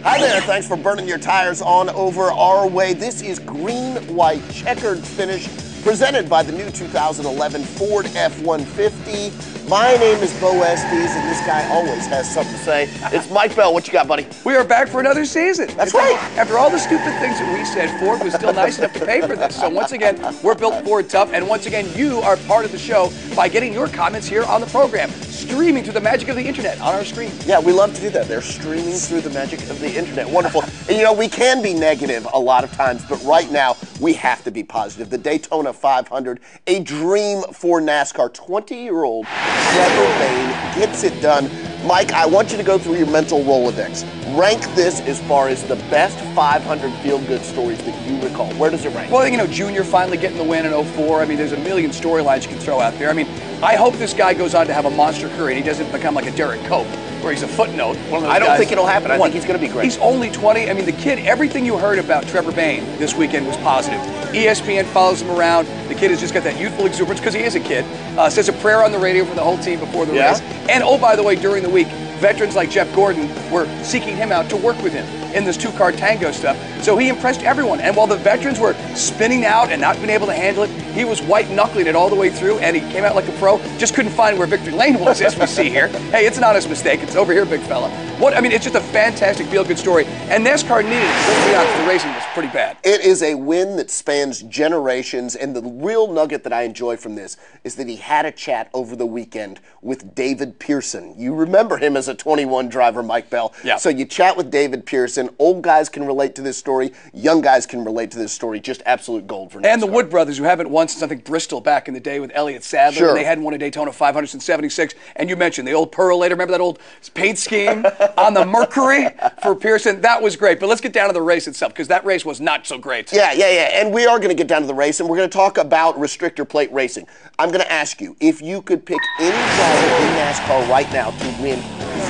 Hi there, thanks for burning your tires on over our way. This is Green White Checkered finish presented by the new 2011 Ford F-150. My name is Bo Estes, and this guy always has something to say. It's Mike Bell. What you got, buddy? We are back for another season. That's right. After all the stupid things that we said, Ford was still nice enough to pay for this. So once again, we're built Ford tough, and once again, you are part of the show by getting your comments here on the program, streaming through the magic of the internet on our screen. Yeah, we love to do that. They're streaming through the magic of the internet. Wonderful. And you know, we can be negative a lot of times, but right now, we have to be positive. The Daytona 500, a dream for NASCAR. 20-year-old Trevor Bayne gets it done. Mike, I want you to go through your mental Rolodex. Rank this as far as the best 500 feel-good stories that you recall. Where does it rank? Well, you know, Junior finally getting the win in 04. I mean, there's a million storylines you can throw out there. I mean, I hope this guy goes on to have a monster career and he doesn't become like a Derek Cope, where he's a footnote. I don't think it'll happen. I think he's going to be great. He's only 20. I mean, the kid, everything you heard about Trevor Bayne this weekend was positive. ESPN follows him around. The kid has just got that youthful exuberance because he is a kid. Says a prayer on the radio for the whole team before the race. And, oh, by the way, during the week, veterans like Jeff Gordon were seeking him out to work with him in this two-car tango stuff. So he impressed everyone. And while the veterans were spinning out and not being able to handle it, he was white-knuckling it all the way through, and he came out like a pro. Just couldn't find where victory lane was, as we see here. Hey, it's an honest mistake. It's over here, big fella. I mean, it's just a fantastic feel-good story. And NASCAR needed it. Let's be honest, the racing was pretty bad. It is a win that spans generations, and the real nugget that I enjoy from this is that he had a chat over the weekend with David Pearson. You remember him as a 21 driver, Mike Bell. Yeah. So you chat with David Pearson. Old guys can relate to this story. Young guys can relate to this story. Just absolute gold for NASCAR. And the Wood brothers, who haven't won since, I think, Bristol back in the day with Elliott Sadler. Sure. And they hadn't won a Daytona 500 since '76. And you mentioned the old Perlator. Remember that old paint scheme on the Mercury for Pearson? That was great. But let's get down to the race itself, because that race was not so great. Yeah. And we are going to get down to the race, and we're going to talk about restrictor plate racing. I'm going to ask you, if you could pick any driver in NASCAR right now to win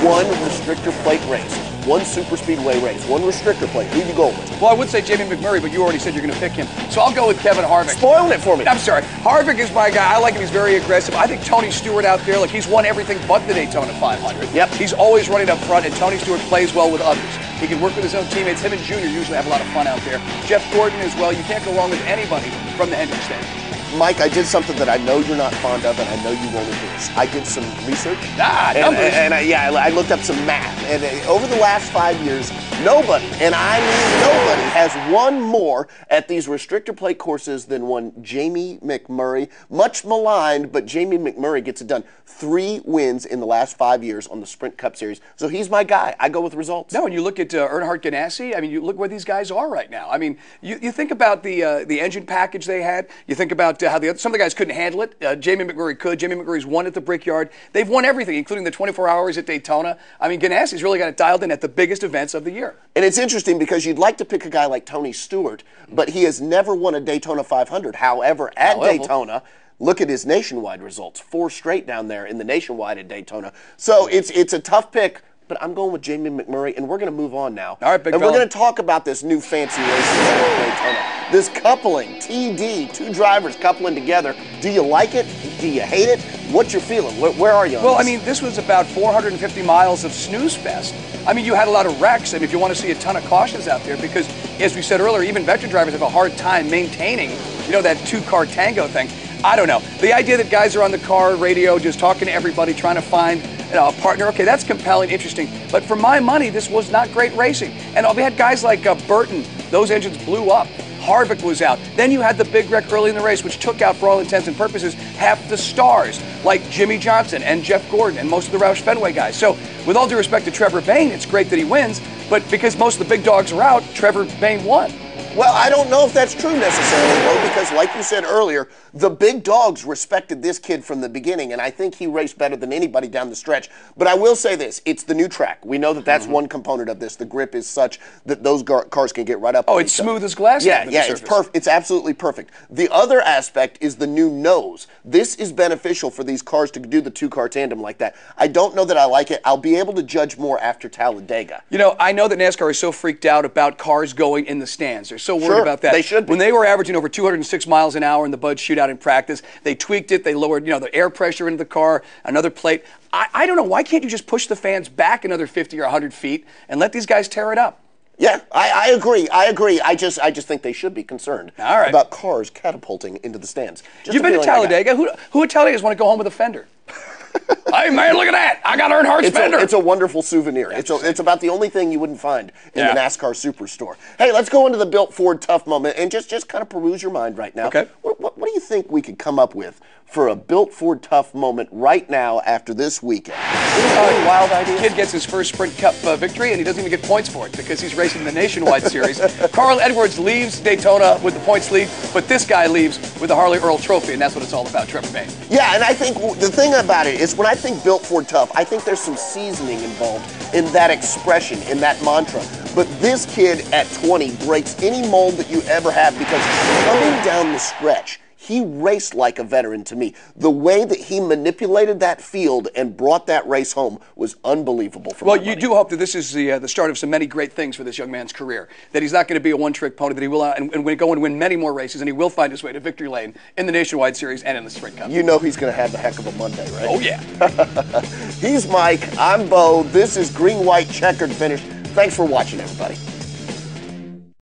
one restrictor plate race, one super speedway race, one restrictor plate, who do you go with? Well, I would say Jamie McMurray, but you already said you're going to pick him. So I'll go with Kevin Harvick. Spoiling it for me. I'm sorry. Harvick is my guy. I like him. He's very aggressive. I think Tony Stewart out there, like, he's won everything but the Daytona 500. Yep. He's always running up front, and Tony Stewart plays well with others. He can work with his own teammates. Him and Junior usually have a lot of fun out there. Jeff Gordon as well. You can't go wrong with anybody from the Hendrick stand. Mike, I did something that I know you're not fond of, and I know you won't endorse. I did some research. Numbers. I looked up some math. And over the last 5 years, nobody, and I mean nobody, has won more at these restrictor plate courses than one Jamie McMurray. Much maligned, but Jamie McMurray gets it done. 3 wins in the last 5 years on the Sprint Cup Series. So he's my guy. I go with results. No, and you look at Earnhardt Ganassi. I mean, you look where these guys are right now. I mean, you think about the engine package they had. You think about how some of the guys couldn't handle it. Jamie McMurray could. Jamie McMurray's won at the Brickyard. They've won everything, including the 24 hours at Daytona. I mean, Ganassi's really got it dialed in at the biggest events of the year. And it's interesting because you'd like to pick a guy like Tony Stewart, but he has never won a Daytona 500. However, at Daytona, look at his nationwide results. 4 straight down there in the nationwide at Daytona. So it's a tough pick. But I'm going with Jamie McMurray, and we're going to move on now. All right, big And fella. we're going to talk about this new fancy racing at Daytona. This coupling, TD, 2 drivers coupling together. Do you like it? Do you hate it? What's your feeling? Where are you on Well, this? I mean, this was about 450 miles of snooze fest. I mean, you had a lot of wrecks, and if you want to see a ton of cautions out there, because, as we said earlier, even veteran drivers have a hard time maintaining, that 2-car tango thing. I don't know. The idea that guys are on the car radio just talking to everybody, trying to find a partner, okay, that's compelling, interesting. But for my money, this was not great racing. And we had guys like Burton. Those engines blew up. Harvick was out. Then you had the big wreck early in the race, which took out, for all intents and purposes, half the stars, like Jimmy Johnson and Jeff Gordon and most of the Roush Fenway guys. So, with all due respect to Trevor Bayne, it's great that he wins, but because most of the big dogs are out, Trevor Bayne won. Well, I don't know if that's true necessarily, though, because like you said earlier, the big dogs respected this kid from the beginning, and I think he raced better than anybody down the stretch. But I will say this, it's the new track. We know that that's one component of this. The grip is such that those cars can get right up. Oh, it's smooth as glass. Yeah, it's perfect. It's absolutely perfect. The other aspect is the new nose. This is beneficial for these cars to do the 2-car tandem like that. I don't know that I like it. I'll be able to judge more after Talladega. I know that NASCAR is so freaked out about cars going in the stands. They're so worried about that. They should be. When they were averaging over 206 miles an hour in the Bud Shootout in practice, they tweaked it. They lowered, the air pressure into the car, another plate. I don't know. Why can't you just push the fans back another 50 or 100 feet and let these guys tear it up? Yeah, I agree. I agree. I just think they should be concerned All right. about cars catapulting into the stands. Just You've a been to feeling I got. Talladega. Who at Talladega want to go home with a fender? Hey man, look at that! I got Earnhardt's fender. It's a wonderful souvenir. It's about the only thing you wouldn't find in the NASCAR Superstore. Hey, let's go into the Built Ford Tough moment and just kind of peruse your mind right now. Okay. What do you think we could come up with for a Built Ford Tough moment right now after this weekend? Any wild ideas? Kid gets his first Sprint Cup victory, and he doesn't even get points for it because he's racing the Nationwide Series. Carl Edwards leaves Daytona with the points lead, but this guy leaves with the Harley Earl Trophy, and that's what it's all about, Trevor May. Yeah, and I think the thing about it is when I think Built Ford Tough, I think there's some seasoning involved in that expression, in that mantra. But this kid at 20 breaks any mold that you ever have because coming down the stretch, he raced like a veteran to me. The way that he manipulated that field and brought that race home was unbelievable for Well, my you money. do hope that this is the start of some many great things for this young man's career. That he's not going to be a one-trick pony. That he will and go and win many more races, and he will find his way to victory lane in the Nationwide Series and in the Sprint Cup. You know he's going to have a heck of a Monday, right? Oh yeah. He's Mike. I'm Bo. This is Green White Checkered Finish. Thanks for watching, everybody.